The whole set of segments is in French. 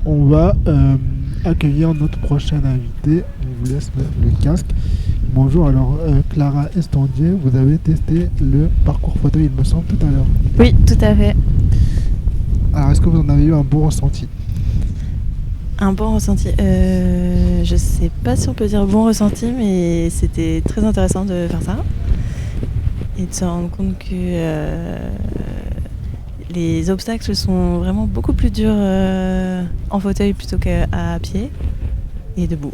on va accueillir notre prochain invité. On vous laisse mettre le casque. Bonjour, alors Clara Estandier, vous avez testé le parcours fauteuil, il me semble, tout à l'heure. Oui, tout à fait. Alors, est-ce que vous en avez eu un bon ressenti? Un bon ressenti. Je sais pas si on peut dire bon ressenti, mais c'était très intéressant de faire ça. Et de se rendre compte que les obstacles sont vraiment beaucoup plus durs en fauteuil plutôt qu'à pied et debout.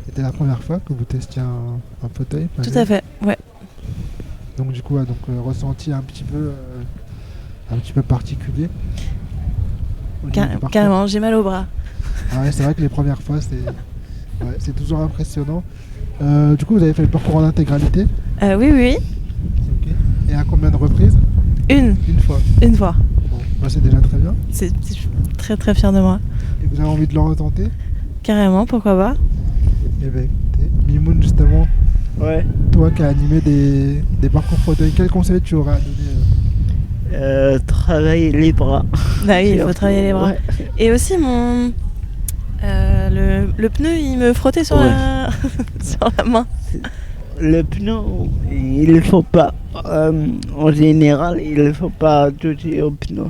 C'était la première fois que vous testiez un fauteuil? Tout à fait, ouais. Donc du coup, ressenti un petit peu particulier. Carrément, j'ai mal au bras. Ah ouais, c'est vrai que les premières fois, c'est toujours impressionnant. Du coup, vous avez fait le parcours en intégralité? Oui. Okay. Et à combien de reprises? Une fois. Bon, bah c'est déjà très bien. Je suis très très fière de moi. Et vous avez envie de le retenter? Carrément, pourquoi pas? Eh bien écoutez, Mimoun justement, Ouais. toi qui as animé des parcours fauteuil, quel conseil tu aurais à donner? Travailler les bras. Bah oui, il faut travailler les bras. Ouais. Et aussi le pneu, il me frottait sur sur la main. Le pneu, il ne faut pas. En général, il ne faut pas toucher au pneu.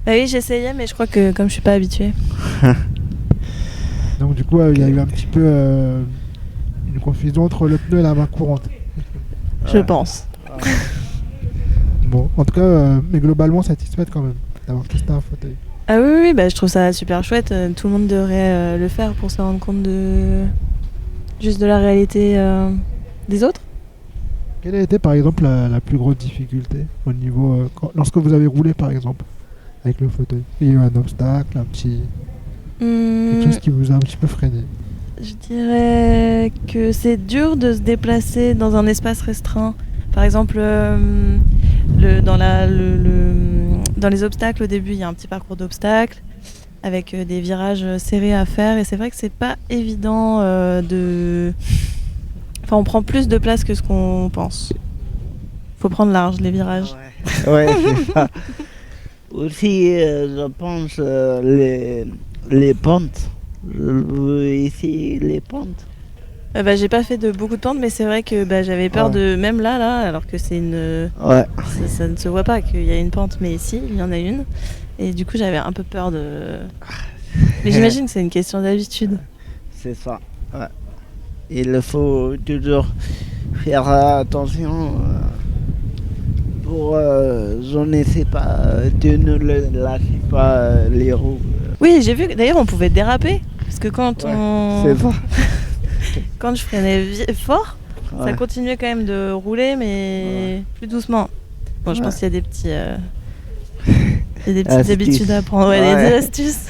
Bah oui, j'essayais, mais je crois que comme je suis pas habituée. Donc du coup, il y a eu un petit peu une confusion entre le pneu et la main courante. Je pense. Bon, en tout cas, mais globalement satisfaite quand même d'avoir testé un fauteuil. Ah oui, bah, je trouve ça super chouette. Tout le monde devrait le faire pour se rendre compte juste de la réalité des autres. Quelle a été par exemple la plus grosse difficulté au niveau lorsque vous avez roulé par exemple avec le fauteuil? Il y a eu un obstacle, quelque chose qui vous a un petit peu freiné? Je dirais que c'est dur de se déplacer dans un espace restreint. Par exemple, dans les obstacles, au début, il y a un petit parcours d'obstacles avec des virages serrés à faire. Et c'est vrai que c'est pas évident Enfin, on prend plus de place que ce qu'on pense. Faut prendre large, les virages. Ouais, c'est ça. Aussi, je pense, les pentes. Ici, les pentes. J'ai pas fait beaucoup de pentes, mais c'est vrai que j'avais peur de... Même là, alors que c'est une... Ouais. Ça ne se voit pas qu'il y a une pente, mais ici, il y en a une. Et du coup, j'avais un peu peur de... Mais j'imagine que c'est une question d'habitude. C'est ça, ouais. Il faut toujours faire attention pour, je ne sais pas, de ne lâcher pas les roues. Oui, j'ai vu que d'ailleurs on pouvait déraper. Parce que quand C'est ça. quand je freinais fort, Ouais. ça continuait quand même de rouler, mais plus doucement. Bon, je pense qu'il y a des petits... il y a des petites habitudes à prendre, des astuces.